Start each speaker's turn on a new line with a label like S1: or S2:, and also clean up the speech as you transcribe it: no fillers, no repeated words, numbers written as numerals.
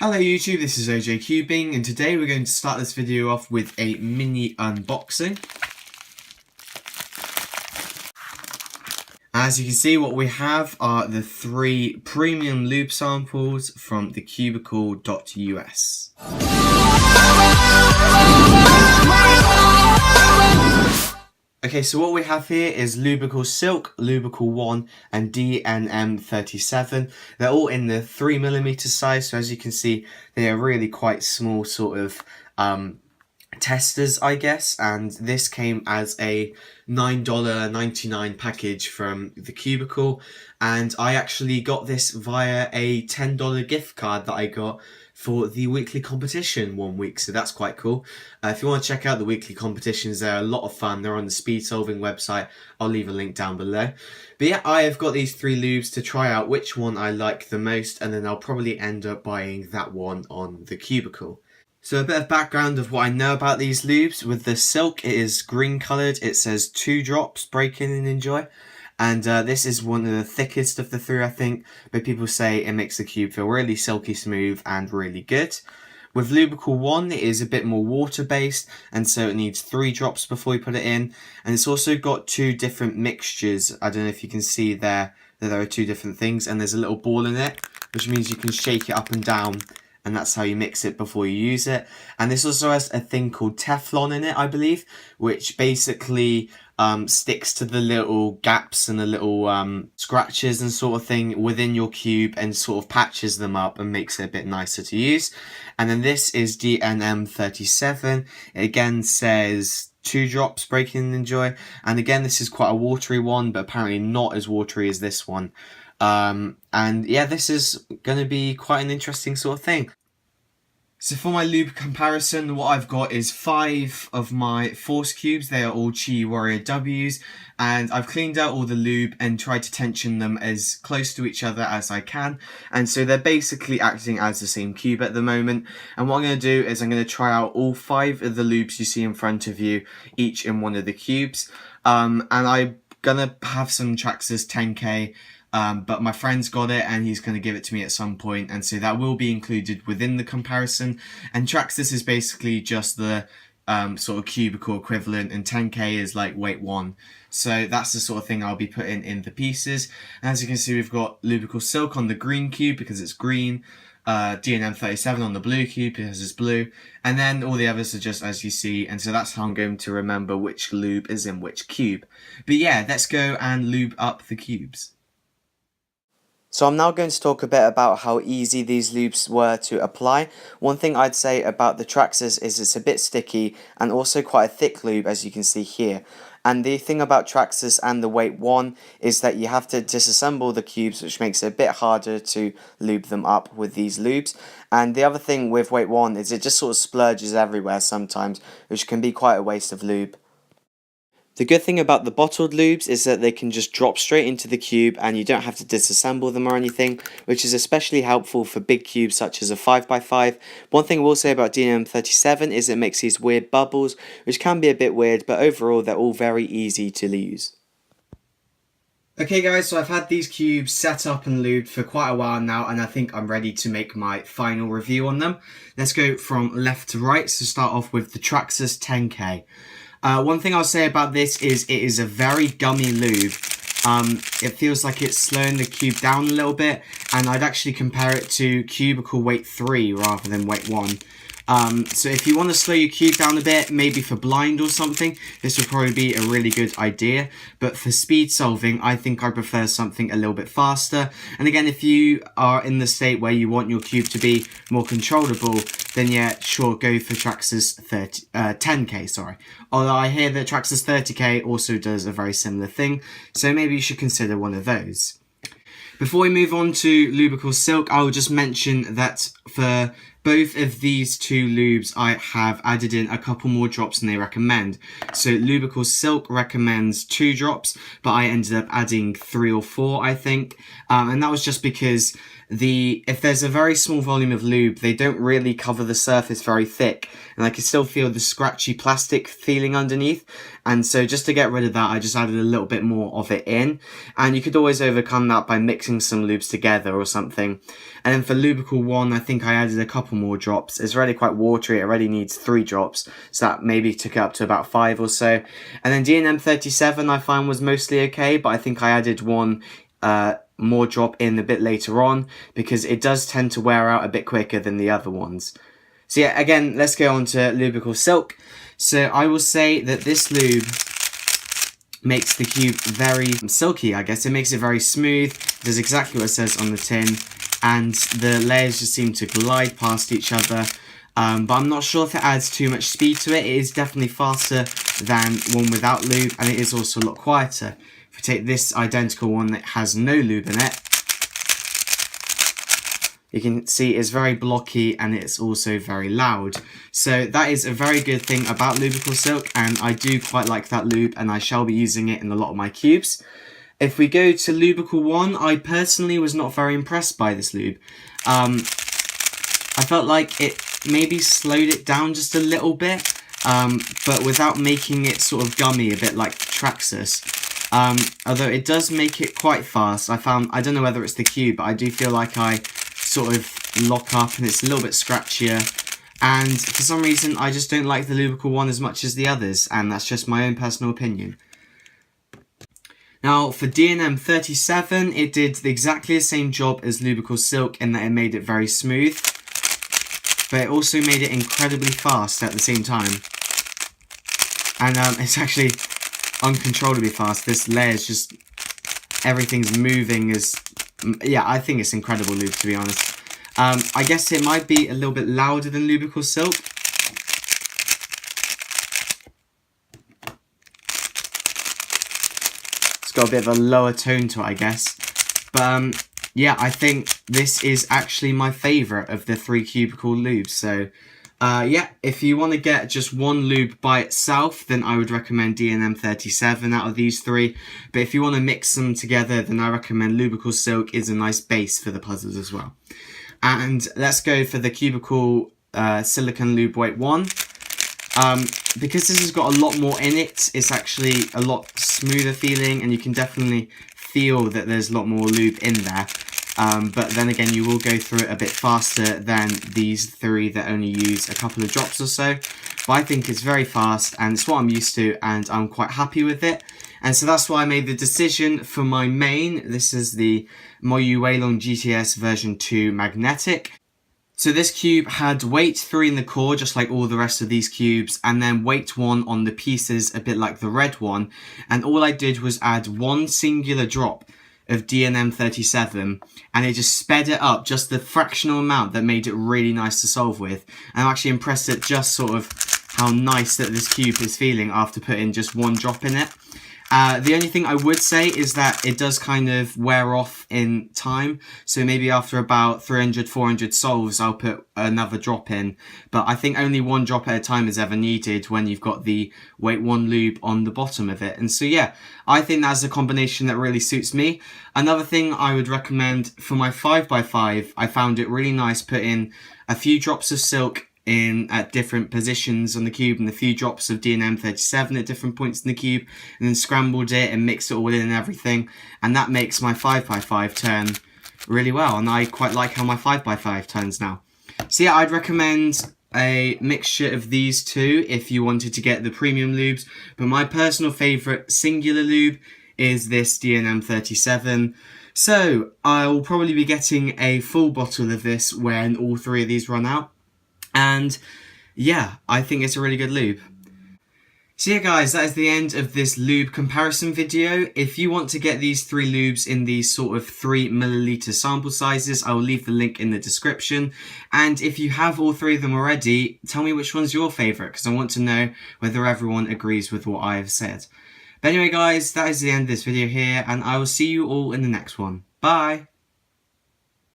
S1: Hello YouTube, this is OJ Cubing, and today we're going to start this video off with a mini unboxing. As you can see, what we have are the 3 premium lube samples from the Cubicle.us. Okay, so what we have here is Lubicle Silk, Lubicle 1 and DNM37. They're all in the 3mm size, so as you can see, they are really quite small sort of testers, I guess, and this came as a $9.99 package from the Cubicle, and I actually got this via a $10 gift card that I got for the weekly competition 1 week, so that's quite cool. If you want to check out the weekly competitions, they're a lot of fun. They're on the Speed Solving website. I'll leave a link down below. But yeah, I have got these 3 lubes to try out which one I like the most, and then I'll probably end up buying that one on the Cubicle. So a bit of background of what I know about these lubes. With the Silk, it is green coloured. It says 2 drops, break in and enjoy. And this is one of the thickest of the 3, I think, but people say it makes the cube feel really silky smooth and really good. With Lubicle 1, it is a bit more water-based, and so it needs 3 drops before you put it in. And it's also got 2 different mixtures. I don't know if you can see there that there are 2 different things, and there's a little ball in it, which means you can shake it up and down, and that's how you mix it before you use it. And this also has a thing called Teflon in it, I believe, which basically sticks to the little gaps and the little scratches and sort of thing within your cube and sort of patches them up and makes it a bit nicer to use. And then this is DNM37. It again says 2 drops, break in and enjoy. And again, this is quite a watery one, but apparently not as watery as this one. And yeah, this is going to be quite an interesting sort of thing. So for my lube comparison, what I've got is 5 of my Force cubes. They are all Chi Warrior Ws, and I've cleaned out all the lube and tried to tension them as close to each other as I can. And so they're basically acting as the same cube at the moment. And what I'm going to do is I'm going to try out all 5 of the lubes you see in front of you, each in one of the cubes. And I'm going to have some Traxxas 10K. But my friend's got it and he's going to give it to me at some point, and so that will be included within the comparison. And Traxxas is basically just the sort of Cubicle equivalent, and 10K is like weight 1. So that's the sort of thing I'll be putting in the pieces. And as you can see, we've got Lubicle Silk on the green cube because it's green, DNM37 on the blue cube because it's blue, and then all the others are just as you see, and so that's how I'm going to remember which lube is in which cube. But yeah, let's go and lube up the cubes. So I'm now going to talk a bit about how easy these lubes were to apply. One thing I'd say about the Traxxas is it's a bit sticky and also quite a thick lube, as you can see here. And the thing about Traxxas and the Weight 1 is that you have to disassemble the cubes, which makes it a bit harder to lube them up with these lubes. And the other thing with Weight 1 is it just sort of splurges everywhere sometimes, which can be quite a waste of lube. The good thing about the bottled lubes is that they can just drop straight into the cube and you don't have to disassemble them or anything, which is especially helpful for big cubes such as a 5x5. One thing I will say about DNM37 is it makes these weird bubbles, which can be a bit weird, but overall they're all very easy to use. Okay guys, so I've had these cubes set up and lubed for quite a while now, and I think I'm ready to make my final review on them. Let's go from left to right, so start off with the Traxxas 10K. One thing I'll say about this is it is a very gummy lube. It feels like it's slowing the cube down a little bit, and I'd actually compare it to Cubicle Weight 3 rather than Weight 1. So if you want to slow your cube down a bit, maybe for blind or something, this would probably be a really good idea. But for speed solving, I think I prefer something a little bit faster. And again, if you are in the state where you want your cube to be more controllable, then yeah, sure, go for Traxxas 10K, sorry. Although I hear that Traxxas 30K also does a very similar thing, so maybe you should consider one of those. Before we move on to Lubicle Silk, I will just mention that for both of these 2 lubes, I have added in a couple more drops than they recommend. So Lubicle Silk recommends 2 drops, but I ended up adding 3 or 4, I think. And that was just because if there's a very small volume of lube, they don't really cover the surface very thick, and I can still feel the scratchy plastic feeling underneath. And so just to get rid of that, I just added a little bit more of it in, and you could always overcome that by mixing some lubes together or something. And then for Lubicle 1, I think I added a couple more drops. It's already quite watery, it already needs 3 drops, so that maybe took it up to about 5 or so. And then D&M 37 I find was mostly okay, but I think I added one more drop in a bit later on, because it does tend to wear out a bit quicker than the other ones. So yeah, again, let's go on to Lubicle Silk. So I will say that this lube makes the cube very silky, I guess. It makes it very smooth. It does exactly what it says on the tin, and the layers just seem to glide past each other. But I'm not sure if it adds too much speed to it. It is definitely faster than one without lube, and it is also a lot quieter. If we take this identical one that has no lube in it, you can see it's very blocky and it's also very loud. So that is a very good thing about Lubicle Silk, and I do quite like that lube, and I shall be using it in a lot of my cubes. If we go to Lubicle 1, I personally was not very impressed by this lube. I felt like it maybe slowed it down just a little bit, but without making it sort of gummy, a bit like Traxxas. Although it does make it quite fast. I don't know whether it's the cube, but I do feel like I sort of lock up and it's a little bit scratchier. And for some reason, I just don't like the Lubicle 1 as much as the others, and that's just my own personal opinion. Now, for D&M 37, it did exactly the same job as Lubicle Silk in that it made it very smooth, but it also made it incredibly fast at the same time. And it's actually uncontrollably fast. This layer is just, everything's moving yeah, I think it's incredible lube, to be honest. I guess it might be a little bit louder than Lubicle Silk. It's got a bit of a lower tone to it, I guess. But yeah, I think this is actually my favourite of the 3 Cubicle lubes. So yeah, if you want to get just one lube by itself, then I would recommend D&M 37 out of these 3. But if you want to mix them together, then I recommend Lubicle Silk is a nice base for the puzzles as well. And let's go for the Cubicle Silicone Lube Weight 1. Because this has got a lot more in it, it's actually a lot smoother feeling, and you can definitely feel that there's a lot more lube in there. But then again, you will go through it a bit faster than these 3 that only use a couple of drops or so. But I think it's very fast, and it's what I'm used to, and I'm quite happy with it. And so that's why I made the decision for my main. This is the Gts Version 2 Magnetic. So this cube had weight 3 in the core, just like all the rest of these cubes, and then weight 1 on the pieces, a bit like the red one. And all I did was add 1 singular drop of D&M 37, and it just sped it up just the fractional amount that made it really nice to solve with. And I'm actually impressed at just sort of how nice that this cube is feeling after putting just 1 drop in it. The only thing I would say is that it does kind of wear off in time, so maybe after about 300-400 solves I'll put another drop in, but I think only 1 drop at a time is ever needed when you've got the weight 1 lube on the bottom of it. And so yeah, I think that's a combination that really suits me. Another thing I would recommend for my 5x5, I found it really nice putting a few drops of silk in at different positions on the cube, and a few drops of D&M 37 at different points in the cube, and then scrambled it and mixed it all in and everything, and that makes my 5x5 turn really well, and I quite like how my 5x5 turns now. So yeah, I'd recommend a mixture of these 2 if you wanted to get the premium lubes, but my personal favourite singular lube is this D&M 37. So I will probably be getting a full bottle of this when all 3 of these run out. And yeah, I think it's a really good lube. So yeah guys, that is the end of this lube comparison video. If you want to get these 3 lubes in these sort of 3ml sample sizes, I will leave the link in the description. And if you have all 3 of them already, tell me which one's your favourite, because I want to know whether everyone agrees with what I have said. But anyway guys, that is the end of this video here, and I will see you all in the next one. Bye!